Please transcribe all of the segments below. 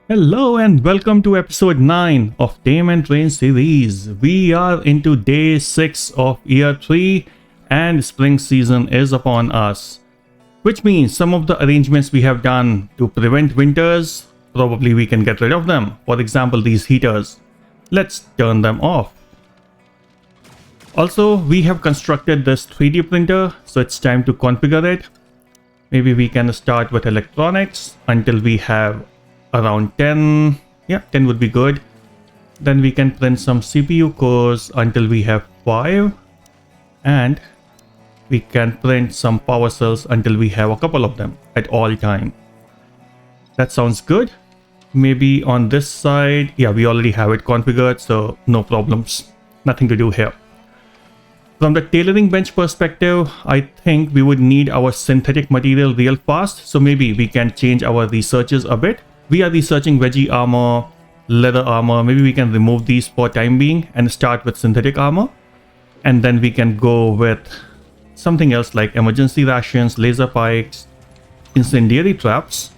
Hello and welcome to episode 9 of Tame and Train series. We are into day 6 of year 3 and spring season is upon us. Which means some of the arrangements we have done to prevent winters, probably we can get rid of them. For example, these heaters. Let's turn them off. Also, we have constructed this 3D printer, so it's time to configure it. Maybe we can start with electronics until we have around 10. Yeah, 10 would be good. Then we can print some CPU cores until we have 5. And we can print some power cells until we have a couple of them at all time. That sounds good. Maybe on this side, yeah, we already have it configured, so no problems. Nothing to do here. From the tailoring bench perspective, I think we would need our synthetic material real fast. So maybe we can change our researches a bit. We are researching veggie armor, leather armor. Maybe we can remove these for time being and start with synthetic armor. And then we can go with something else like emergency rations, laser pikes, incendiary traps,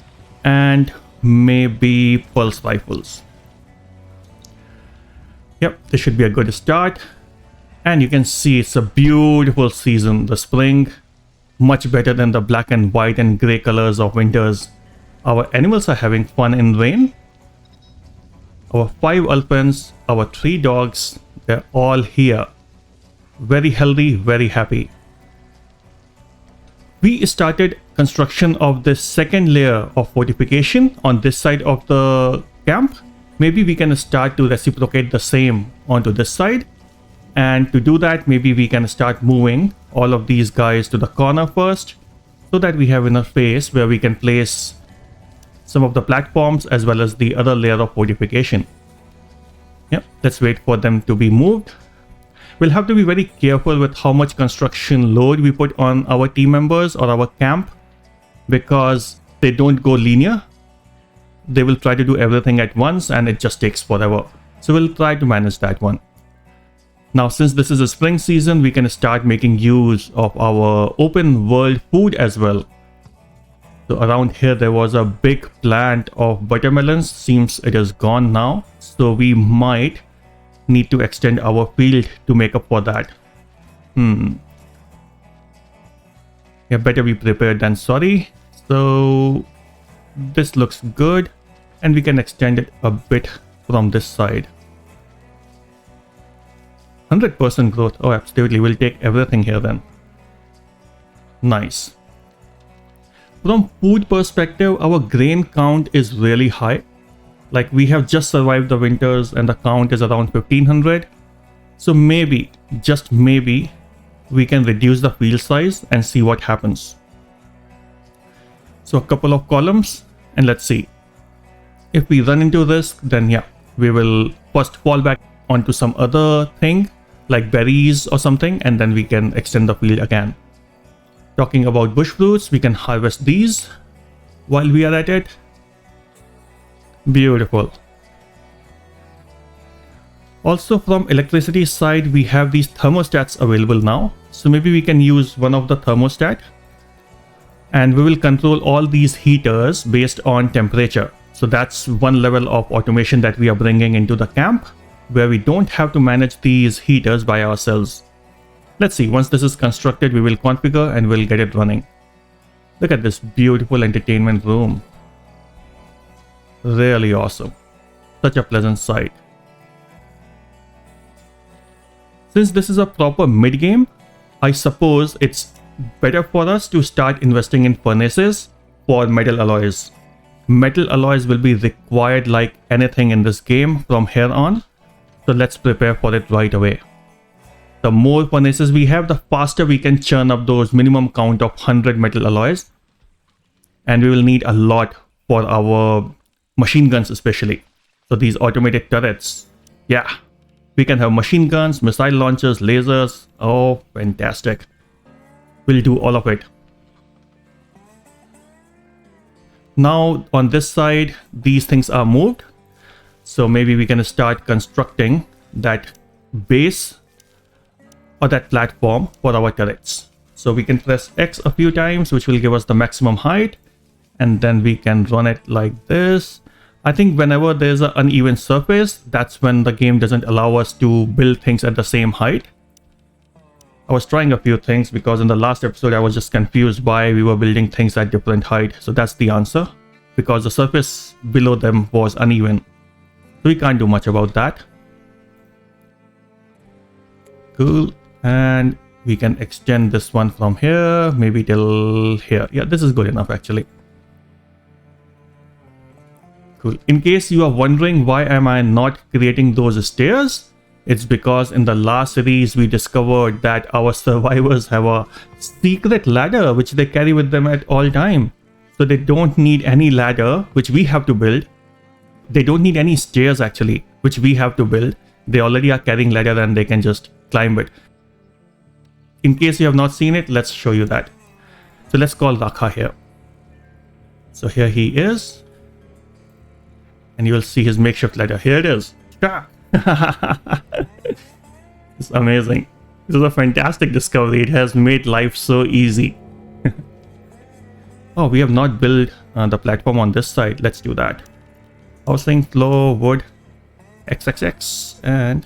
and maybe pulse rifles. Yep, this should be a good start. And you can see it's a beautiful season, the spring, much better than the black and white and gray colors of winters. Our animals are having fun in rain. Our 5 elephants, our 3 dogs, they're all here. Very healthy, very happy. We started construction of this second layer of fortification on this side of the camp. Maybe we can start to reciprocate the same onto this side. And to do that, maybe we can start moving all of these guys to the corner first, so that we have enough space where we can place some of the platforms as well as the other layer of fortification. Yep, let's wait for them to be moved. We'll have to be very careful with how much construction load we put on our team members or our camp, because they don't go linear. They will try to do everything at once and it just takes forever. So we'll try to manage that one. Now, since this is a spring season, we can start making use of our open world food as well. So around here, there was a big plant of buttermelons. Seems it is gone now. So we might need to extend our field to make up for that. Yeah, better be prepared than sorry. So this looks good. And we can extend it a bit from this side. 100% growth. Oh, absolutely. We'll take everything here then. Nice. From food perspective, our grain count is really high. Like, we have just survived the winters and the count is around 1500. So maybe, just maybe, we can reduce the field size and see what happens. So a couple of columns and let's see. If we run into this, then yeah, we will first fall back onto some other thing like berries or something, and then we can extend the field again. Talking about bush fruits, we can harvest these while we are at it. Beautiful. Also, from electricity side, we have these thermostats available now. So maybe we can use one of the thermostat and we will control all these heaters based on temperature. So that's one level of automation that we are bringing into the camp, where we don't have to manage these heaters by ourselves. Let's see, once this is constructed, we will configure and we'll get it running. Look at this beautiful entertainment room. Really awesome. Such a pleasant sight. Since this is a proper mid-game, I suppose it's better for us to start investing in furnaces for metal alloys. Metal alloys will be required like anything in this game from here on. So let's prepare for it right away. The more furnaces we have, the faster we can churn up those minimum count of 100 metal alloys. And we will need a lot for our machine guns especially. So these automated turrets. Yeah, we can have machine guns, missile launchers, lasers. Oh, fantastic. We'll do all of it. Now on this side, these things are moved. So maybe we can start constructing that base or that platform for our turrets. So we can press X a few times, which will give us the maximum height. And then we can run it like this. I think whenever there's an uneven surface, that's when the game doesn't allow us to build things at the same height. I was trying a few things because in the last episode I was just confused why we were building things at different height. So that's the answer, because the surface below them was uneven. So we can't do much about that. Cool. And we can extend this one from here, maybe till here. Yeah, this is good enough actually. Cool. In case you are wondering why am I not creating those stairs, it's because in the last series we discovered that our survivors have a secret ladder which they carry with them at all time. So they don't need any ladder which we have to build. They don't need any stairs actually which we have to build. They already are carrying ladder and they can just climb it. In case you have not seen it, let's show you that. So let's call Rakha here. So here he is. And you will see his makeshift ladder. Here it is. It's amazing. This is a fantastic discovery. It has made life so easy. Oh, we have not built the platform on this side. Let's do that. Housing, floor, wood, XXX, and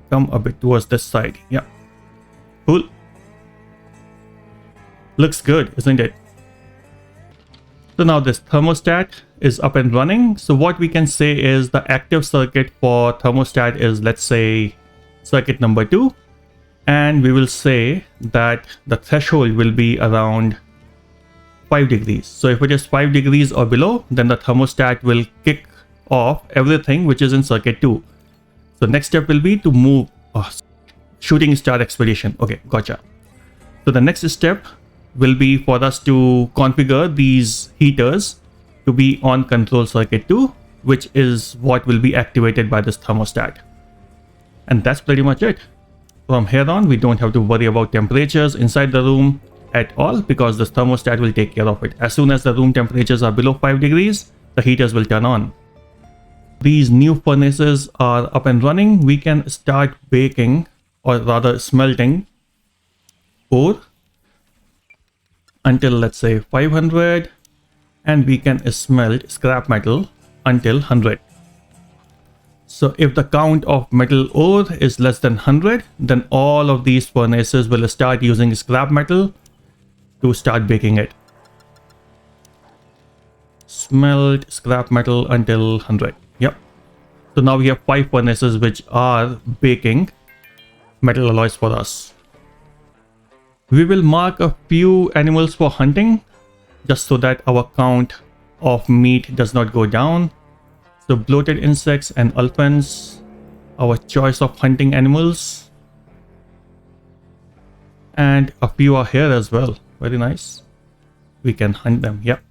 come a bit towards this side. Yeah. Cool. Looks good, isn't it? So now this thermostat is up and running. So what we can say is the active circuit for thermostat is, let's say, circuit number 2. And we will say that the threshold will be around 5 degrees. So if it is 5 degrees or below, then the thermostat will kick off everything which is in circuit 2. So next step will be to move. Oh, shooting star expedition. Okay, gotcha. So the next step will be for us to configure these heaters to be on control circuit 2, which is what will be activated by this thermostat. And that's pretty much it. From here on, we don't have to worry about temperatures inside the room at all because this thermostat will take care of it. As soon as the room temperatures are below 5 degrees, the heaters will turn on. These new furnaces are up and running. We can start baking, or rather smelting, ore until, let's say, 500, and we can smelt scrap metal until 100. So if the count of metal ore is less than 100, then all of these furnaces will start using scrap metal to start baking it. Smelt scrap metal until 100. Yep. So now we have 5 furnaces which are baking metal alloys for us. We will mark a few animals for hunting just so that our count of meat does not go down. So bloated insects and elephants, our choice of hunting animals. And a few are here as well. Very nice. We can hunt them. Yep.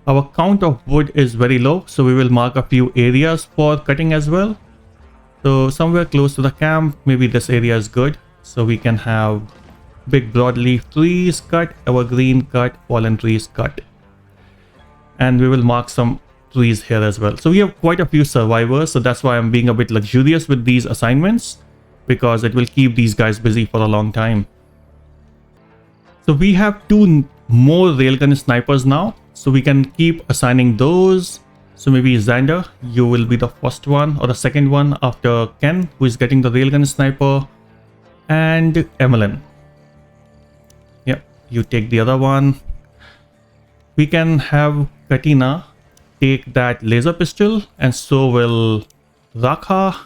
Our count of wood is very low, so we will mark a few areas for cutting as well. So somewhere close to the camp, maybe this area is good. So we can have big broadleaf trees cut, evergreen cut, fallen trees cut. And we will mark some trees here as well. So we have quite a few survivors. So that's why I'm being a bit luxurious with these assignments, because it will keep these guys busy for a long time. So we have 2 more railgun snipers now. So we can keep assigning those. So maybe Xander, you will be the first one or the second one after Ken, who is getting the railgun sniper, and Emmeline. Yep, you take the other one. We can have Katina take that laser pistol, and so will Rakha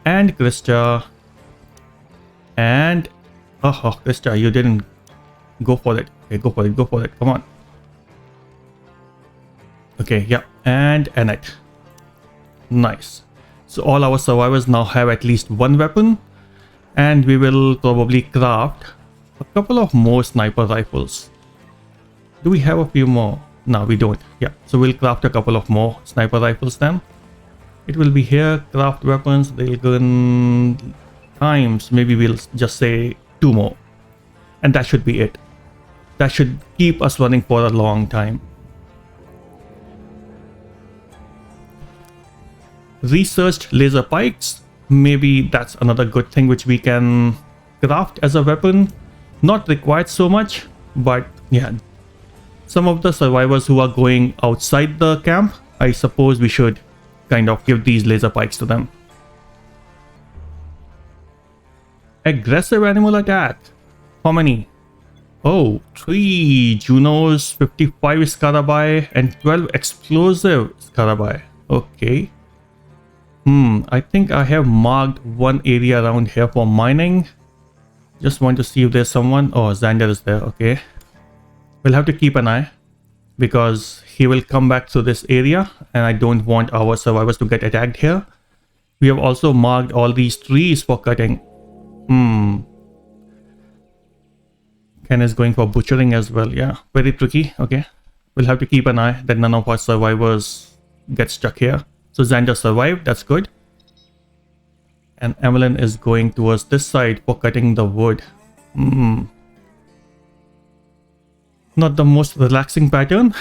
and Krista. And oh, Krista, you didn't go for it. Okay, go for it, go for it. Come on. Okay, yeah, and Annette. Nice. So all our survivors now have at least 1 weapon, and we will probably craft a couple of more sniper rifles. Do we have a few more? No, we don't. Yeah, so we'll craft a couple of more sniper rifles then. It will be here, craft weapons, railgun times, maybe we'll just say 2 more. And that should be it. That should keep us running for a long time. Researched laser pikes, maybe that's another good thing which we can craft as a weapon. Not required so much, But yeah, some of the survivors who are going outside the camp, I suppose we should kind of give these laser pikes to them. Aggressive animal attack. How many? Oh, 3 Junos, 55 Scarabai, and 12 explosive Scarabai. Okay. I think I have marked one area around here for mining. Just want to see if there's someone. Oh, Xander is there. Okay. We'll have to keep an eye because he will come back to this area and I don't want our survivors to get attacked here. We have also marked all these trees for cutting. Ken is going for butchering as well. Yeah, very tricky. Okay. We'll have to keep an eye that none of our survivors get stuck here. So Xander survived. That's good. And Evelyn is going towards this side for cutting the wood. Not the most relaxing pattern,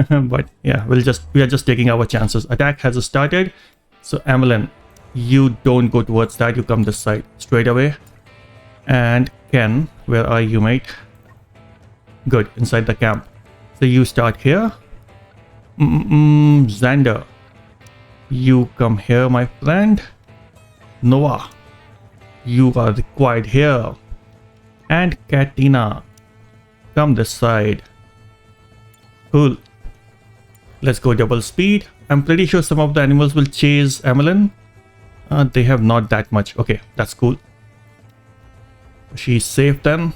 but yeah, we are just taking our chances. Attack has started. So Evelyn, you don't go towards that. You come this side straight away. And Ken, where are you, mate? Good, inside the camp. So you start here. Xander, you come here, my friend. Noah, you are required here. And Katina, come this side. Cool. Let's go double speed. I'm pretty sure some of the animals will chase Evelyn. They have not that much. Okay, that's cool. She's safe then.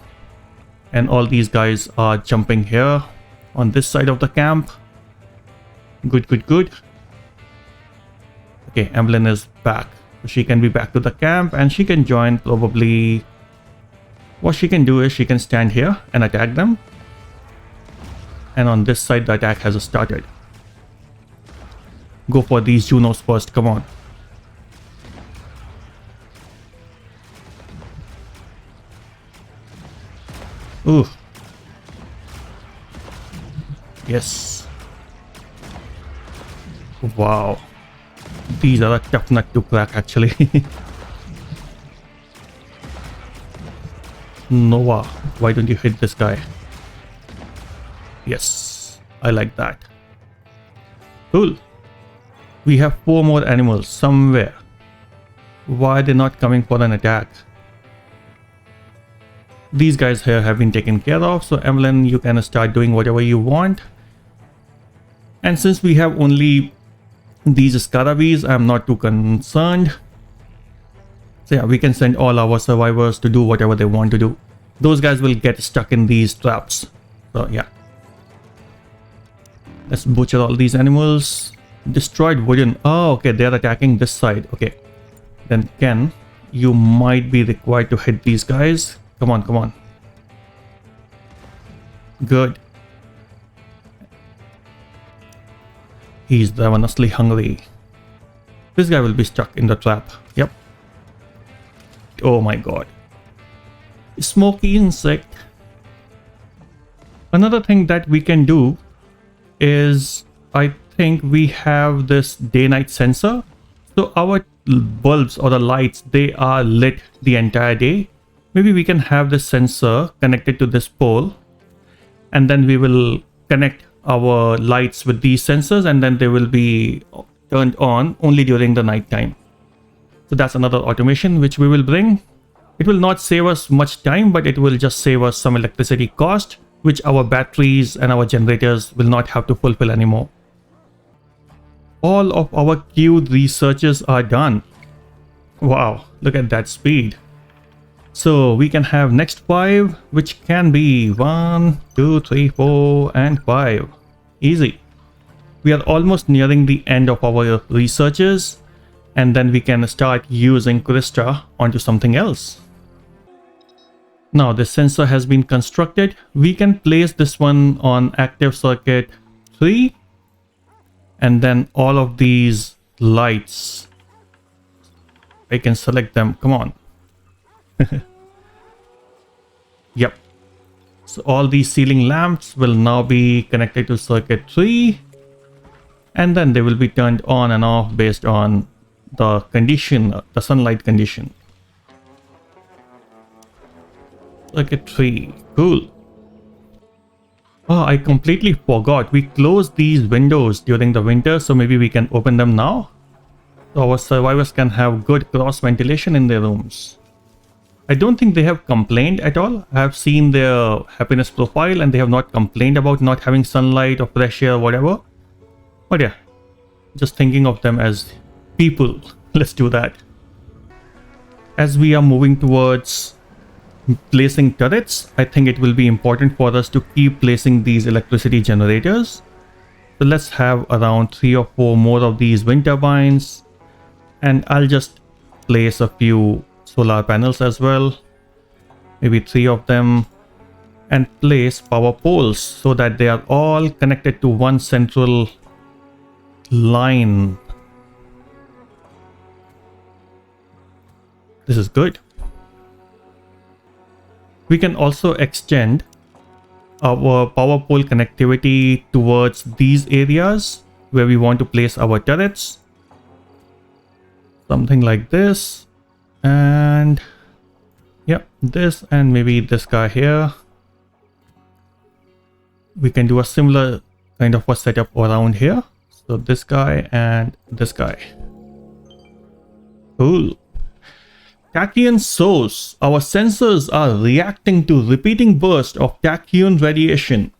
And all these guys are jumping here on this side of the camp. Good, good, good. Okay, Evelyn is back. She can be back to the camp and she can join probably. What she can do is she can stand here and attack them. And on this side the attack has started. Go for these Junos first, come on. Ooh. Yes. Wow. These are a tough nut to crack actually. Noah, why don't you hit this guy? Yes, I like that. Cool. We have 4 more animals somewhere. Why are they not coming for an attack? These guys here have been taken care of. So Evelyn, you can start doing whatever you want. And since we have only these Scarabis, I'm not too concerned. So yeah, we can send all our survivors to do whatever they want to do. Those guys will get stuck in these traps. So yeah. Let's butcher all these animals. Destroyed wooden. Oh, okay, they're attacking this side. Okay. Then Ken, you might be required to hit these guys. Come on, come on. Good. He's ravenously hungry. This guy will be stuck in the trap. Yep. Oh my god. Smoky insect. Another thing that we can do is, I think we have this day-night sensor. So our bulbs or the lights, they are lit the entire day. Maybe we can have this sensor connected to this pole. And then we will connect our lights with these sensors and then they will be turned on only during the night time. So that's another automation which we will bring. It will not save us much time, but it will just save us some electricity cost, which our batteries and our generators will not have to fulfill anymore. All of our queued researches are done. Wow, look at that speed. So we can have next 5, which can be 1, 2, 3, 4, and 5. Easy. We are almost nearing the end of our researches, and then we can start using Krista onto something else. Now this sensor has been constructed. We can place this one on active circuit 3, and then all of these lights, I can select them. Come on. Yep. So all these ceiling lamps will now be connected to circuit 3, and then they will be turned on and off based on the condition, the sunlight condition. Circuit 3, cool. Oh, I completely forgot. We closed these windows during the winter, so maybe we can open them now. So our survivors can have good cross ventilation in their rooms. I don't think they have complained at all. I have seen their happiness profile and they have not complained about not having sunlight or fresh air or whatever. But yeah, just thinking of them as people. Let's do that. As we are moving towards placing turrets, I think it will be important for us to keep placing these electricity generators. So let's have around 3 or 4 more of these wind turbines, and I'll just place a few solar panels as well, maybe 3 of them, and place power poles so that they are all connected to one central line. This is good. We can also extend our power pole connectivity towards these areas where we want to place our turrets. Something like this. And yeah, this and maybe this guy here. We can do a similar kind of a setup around here. So this guy and this guy. Cool. Tachyon source. Our sensors are reacting to repeating bursts of tachyon radiation.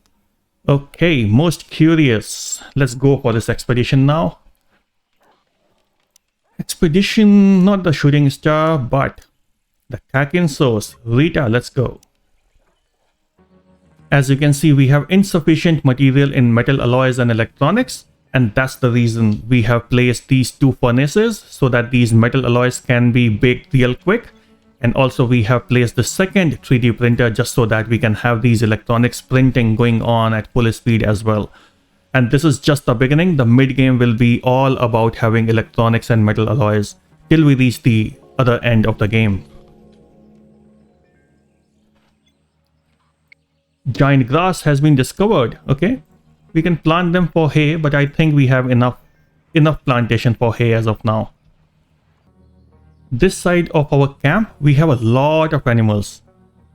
Okay, most curious. Let's go for this expedition now. Expedition, not the shooting star, but the tachyon source. Rita, let's go. As you can see, we have insufficient material in metal alloys and electronics. And that's the reason we have placed these 2 furnaces so that these metal alloys can be baked real quick. And also we have placed the second 3D printer just so that we can have these electronics printing going on at full speed as well. And this is just the beginning. The mid game will be all about having electronics and metal alloys till we reach the other end of the game. Giant grass has been discovered. Okay. We can plant them for hay, but I think we have enough plantation for hay as of now. This side of our camp, we have a lot of animals,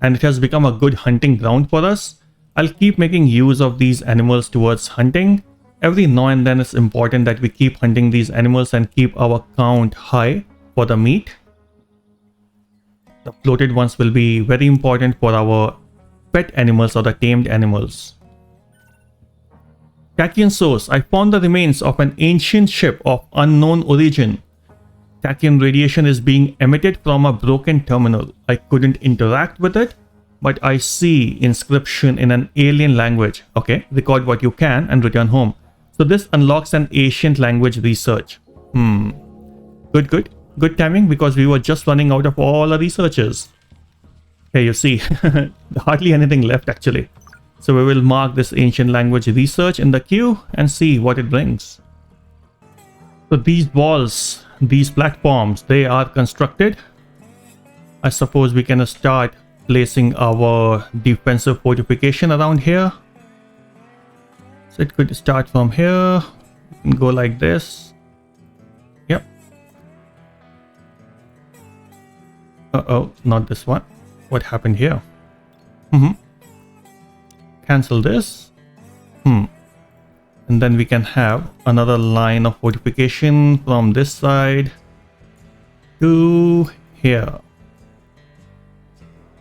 and it has become a good hunting ground for us. I'll keep making use of these animals towards hunting. Every now and then it's important that we keep hunting these animals and keep our count high for the meat. The floated ones will be very important for our pet animals or the tamed animals. Tachyon source. I found the remains of an ancient ship of unknown origin. Tachyon radiation is being emitted from a broken terminal. I couldn't interact with it, but I see inscription in an alien language. Okay, record what you can and return home. So this unlocks an ancient language research. Good timing, because we were just running out of all our researchers. Here you see, hardly anything left actually. So we will mark this ancient language research in the queue and see what it brings. So these walls, these platforms, they are constructed. I suppose we can start placing our defensive fortification around here. So it could start from here and go like this. Yep. Uh-oh, not this one. What happened here? Cancel this. And then we can have another line of fortification from this side to here.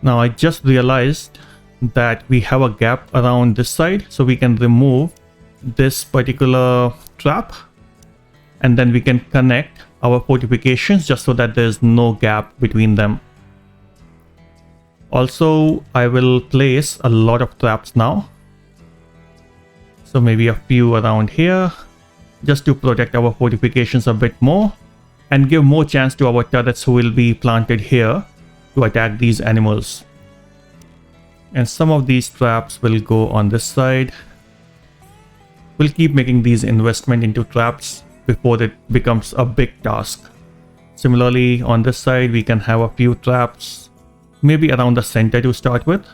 Now I just realized that we have a gap around this side, so we can remove this particular trap and then we can connect our fortifications just so that there's no gap between them. Also, I will place a lot of traps now. So maybe a few around here, just to protect our fortifications a bit more and give more chance to our turrets who will be planted here to attack these animals. And some of these traps will go on this side. We'll keep making these investment into traps before it becomes a big task. Similarly, on this side, we can have a few traps, maybe around the center to start with.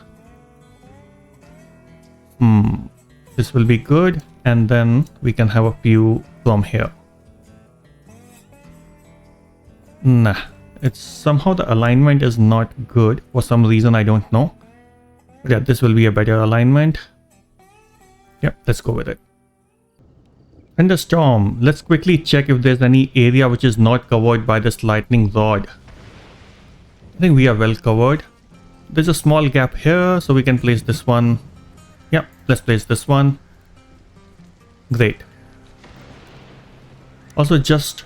This will be good, and then we can have a few from here. Nah, it's somehow the alignment is not good for some reason, I don't know. But yeah, this will be a better alignment. Yep, let's go with it. Thunderstorm. Let's quickly check if there's any area which is not covered by this lightning rod. I think we are well covered. There's a small gap here, so we can place this one. Yep, let's place this one. Great. Also, just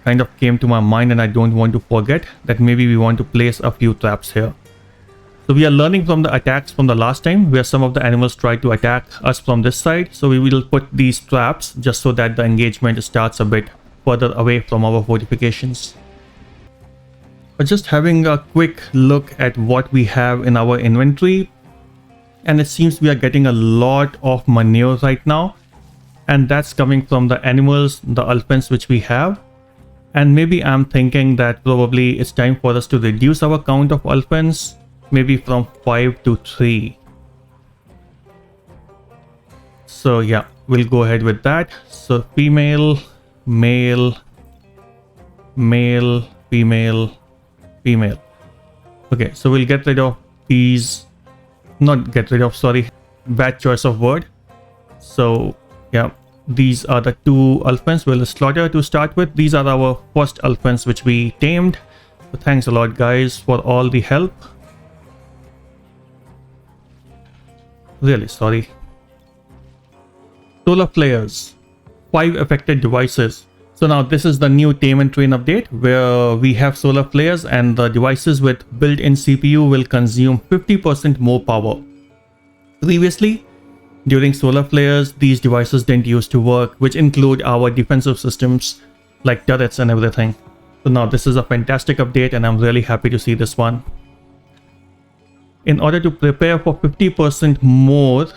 kind of came to my mind, and I don't want to forget that maybe we want to place a few traps here. So we are learning from the attacks from the last time, where some of the animals tried to attack us from this side. So we will put these traps just so that the engagement starts a bit further away from our fortifications. But just having a quick look at what we have in our inventory, and it seems we are getting a lot of manure right now, and that's coming from the animals, the elephants which we have. And maybe I'm thinking that probably it's time for us to reduce our count of elephants, maybe from 5 to 3. So yeah, we'll go ahead with that. So female, male, male, female, female. Okay, so we'll get rid of these, not get rid of, sorry, bad choice of word. So yeah, these are the 2 elephants we'll slaughter to start with. These are our first elephants which we tamed. So thanks a lot guys for all the help. Really sorry. Solar flares. 5 affected devices. So now this is the new Tame and Train update where we have solar flares, and the devices with built-in CPU will consume 50% more power. Previously, during solar flares, these devices didn't used to work, which include our defensive systems like turrets and everything. So now this is a fantastic update, and I'm really happy to see this one. In order to prepare for 50% more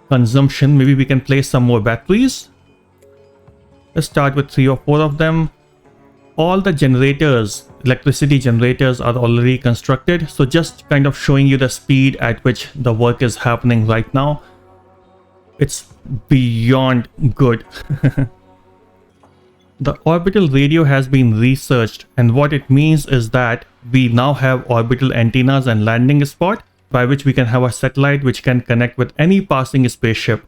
consumption, maybe we can place some more batteries. Let's start with 3 or 4 of them. All the generators, electricity generators, are already constructed. So just kind of showing you the speed at which the work is happening right now. It's beyond good. The orbital radio has been researched, and what it means is that we now have orbital antennas and landing spot by which we can have a satellite which can connect with any passing spaceship.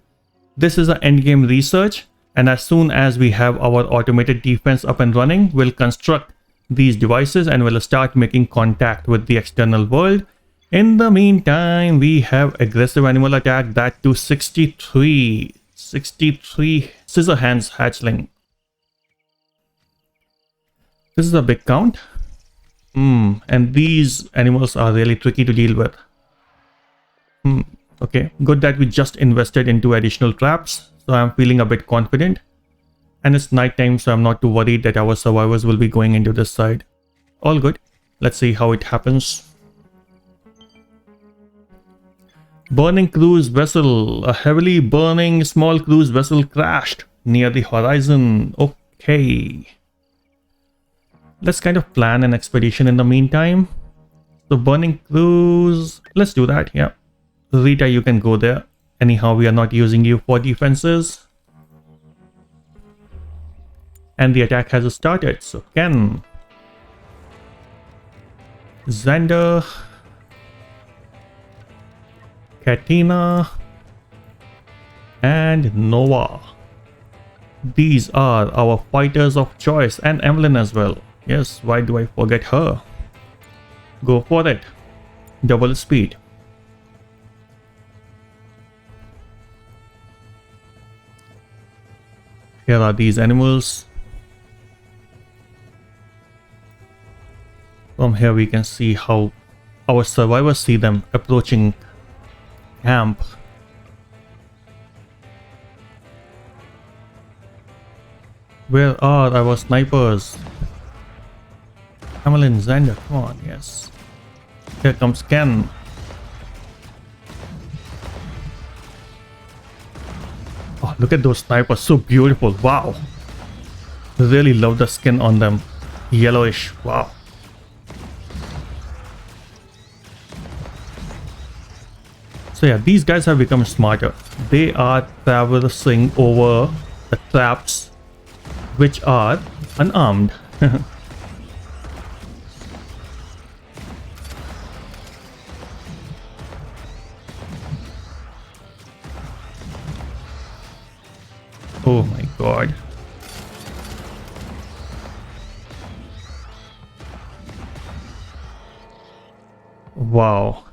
This is an endgame research, and as soon as we have our automated defense up and running, we'll construct these devices and we'll start making contact with the external world. In the meantime, we have aggressive animal attack, that to 63 scissor hands hatchling. This is a big count. And these animals are really tricky to deal with. Okay, good that we just invested into additional traps, so I'm feeling a bit confident. And it's nighttime, so I'm not too worried that our survivors will be going into this side. All good. Let's see how it happens. Burning cruise vessel. A heavily burning small cruise vessel crashed near the horizon. Okay. Let's kind of plan an expedition in the meantime. So burning cruise, let's do that. Yeah, Rita, you can go there. Anyhow, we are not using you for defenses. And the attack has started. So Ken, Xander, Katina, and Nova. These are our fighters of choice, and Evelyn as well. Yes, why do I forget her? Go for it. Double speed. Here are these animals. From here we can see how our survivors see them approaching camp. Where are our snipers? Hamlin, Xander, come on, yes. Here comes Ken. Oh, look at those snipers, so beautiful, wow. Really love the skin on them. Yellowish, wow. So yeah, these guys have become smarter. They are traversing over the traps which are unarmed. Oh my god. Wow.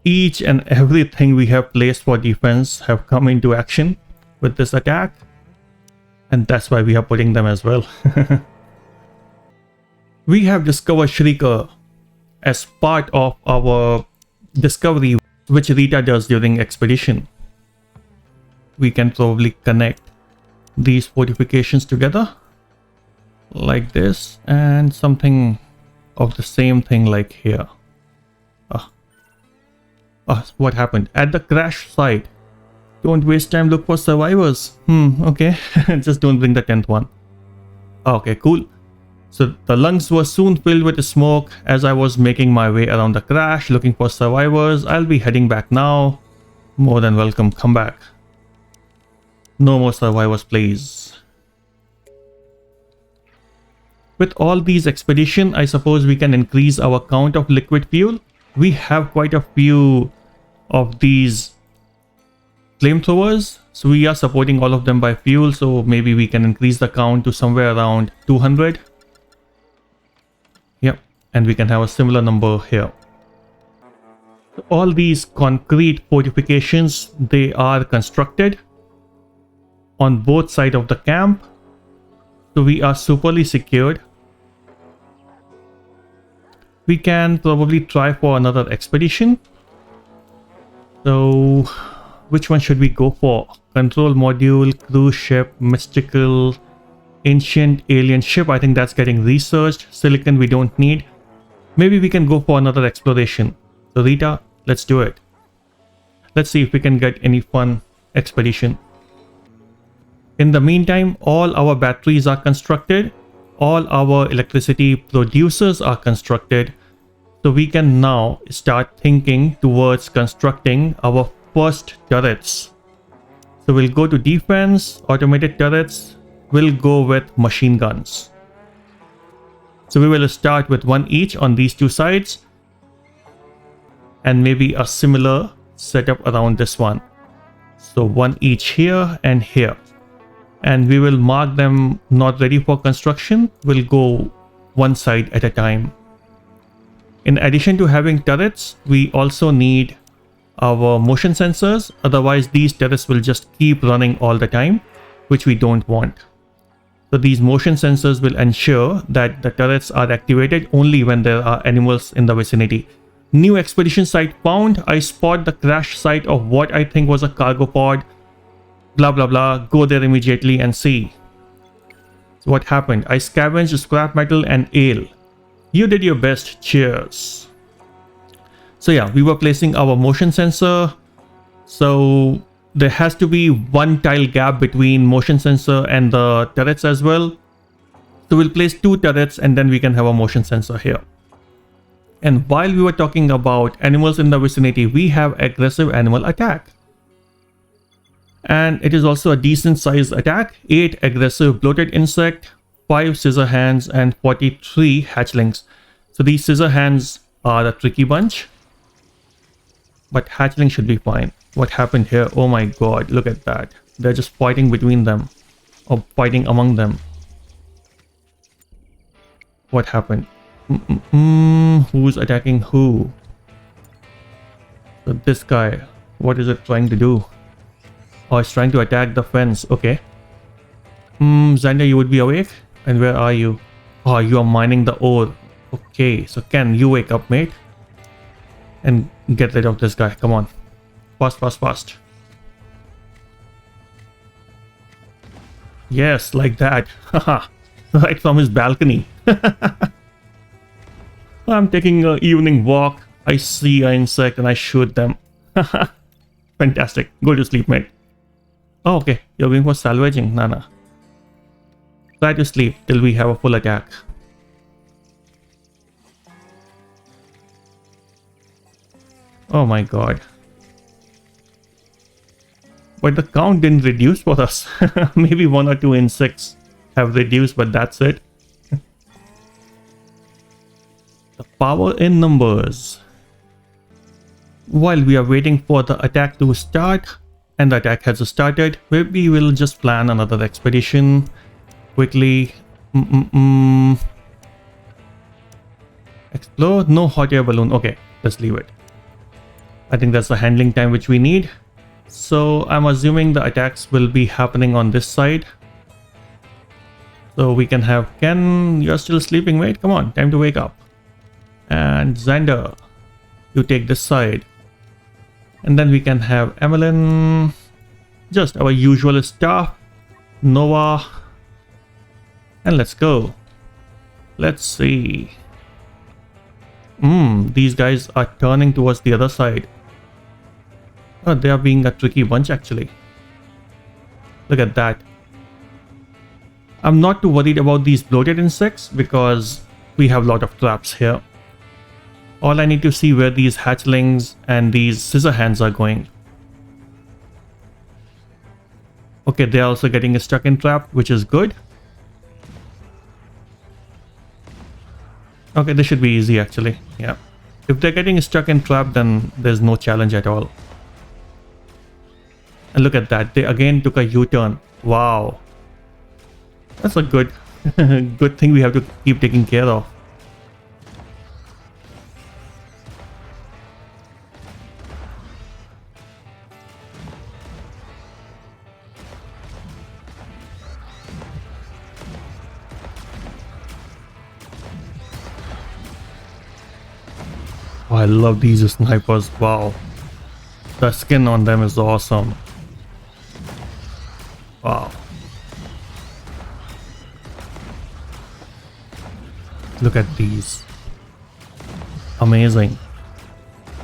Each and everything we have placed for defense have come into action with this attack. And that's why we are putting them as well. We have discovered Shrieker as part of our discovery, which Rita does during expedition. We can probably connect these fortifications together like this, and something of the same thing like here. What happened? At the crash site. Don't waste time, look for survivors. Okay. Just don't bring the 10th one. Okay, cool. So the lungs were soon filled with smoke as I was making my way around the crash looking for survivors. I'll be heading back now. More than welcome, come back. No more survivors, please. With all these expeditions, I suppose we can increase our count of liquid fuel. We have quite a few of these flamethrowers, so we are supporting all of them by fuel, so maybe we can increase the count to somewhere around 200. Yep, and we can have a similar number here. All these concrete fortifications, they are constructed on both sides of the camp, so we are superly secured. We can probably try for another expedition. So which one should we go for? Control module, cruise ship, mystical, ancient alien ship. I think that's getting researched. Silicon we don't need. Maybe we can go for another exploration. So Rita, let's do it. Let's see if we can get any fun expedition. In the meantime, all our batteries are constructed. All our electricity producers are constructed, so we can now start thinking towards constructing our first turrets. So we'll go to defense, automated turrets, we'll go with machine guns. So we will start with one each on these two sides, and maybe a similar setup around this one. So one each here and here. And we will mark them not ready for construction. We'll go one side at a time. In addition to having turrets, we also need our motion sensors. Otherwise, these turrets will just keep running all the time, which we don't want. So these motion sensors will ensure that the turrets are activated only when there are animals in the vicinity. New expedition site found. I spot the crash site of what I think was a cargo pod. Blah blah blah, go there immediately and see. So what happened? I scavenged scrap metal and ale. You did your best, cheers. So yeah, we were placing our motion sensor. So there has to be one tile gap between motion sensor and the turrets as well. So we'll place two turrets and then we can have a motion sensor here. And while we were talking about animals in the vicinity, we have aggressive animal attack. And it is also a decent size attack. 8 aggressive bloated insect, 5 scissor hands, and 43 hatchlings. So these scissor hands are a tricky bunch, but hatchling should be fine. What happened here? Oh my god, look at that. They're just fighting between them, or fighting among them. What happened? Who's attacking who? So this guy, what is it trying to do? Oh, it's trying to attack the fence. Okay. Xander, you would be awake? And where are you? Oh, you are mining the ore. Okay, so Ken, you wake up, mate. And get rid of this guy. Come on. Fast, fast, fast. Yes, like that. Haha. Right from his balcony. I'm taking an evening walk. I see an insect and I shoot them. Fantastic. Go to sleep, mate. Oh, okay. You're going for salvaging, Nana. Try to sleep till we have a full attack. Oh my god. But the count didn't reduce for us. Maybe 1 or 2 insects have reduced, but that's it. The power in numbers. While we are waiting for the attack to start, and the attack has started. Maybe we'll just plan another expedition quickly. Explore. No hot air balloon. Okay, let's leave it. I think that's the handling time which we need. So I'm assuming the attacks will be happening on this side. So we can have Ken. You're still sleeping, mate? Come on, time to wake up. And Xander, you take this side. And then we can have Emmeline. Just our usual stuff. Noah. And let's go. Let's see. These guys are turning towards the other side. Oh, they are being a tricky bunch actually. Look at that. I'm not too worried about these bloated insects because we have a lot of traps here. All I need to see where these hatchlings and these scissor hands are going. Okay, they're also getting stuck in trap, which is good. Okay, this should be easy actually. Yeah. If they're getting stuck in trap, then there's no challenge at all. And look at that. They again took a U-turn. Wow. That's a good good thing we have to keep taking care of. Oh, I love these snipers. Wow. The skin on them is awesome. Wow. Look at these. Amazing.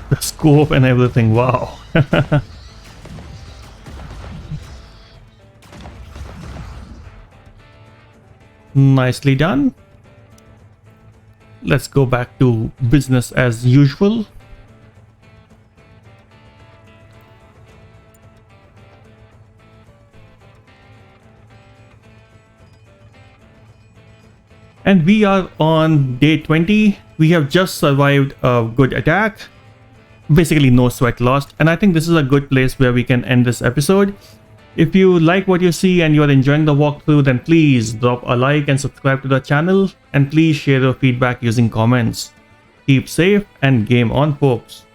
The scope and everything. Wow. Nicely done. Let's go back to business as usual. And we are on day 20. We have just survived a good attack. Basically no sweat lost. And I think this is a good place where we can end this episode. If you like what you see and you're enjoying the walkthrough, then please drop a like and subscribe to the channel. And please share your feedback using comments. Keep safe and game on, folks.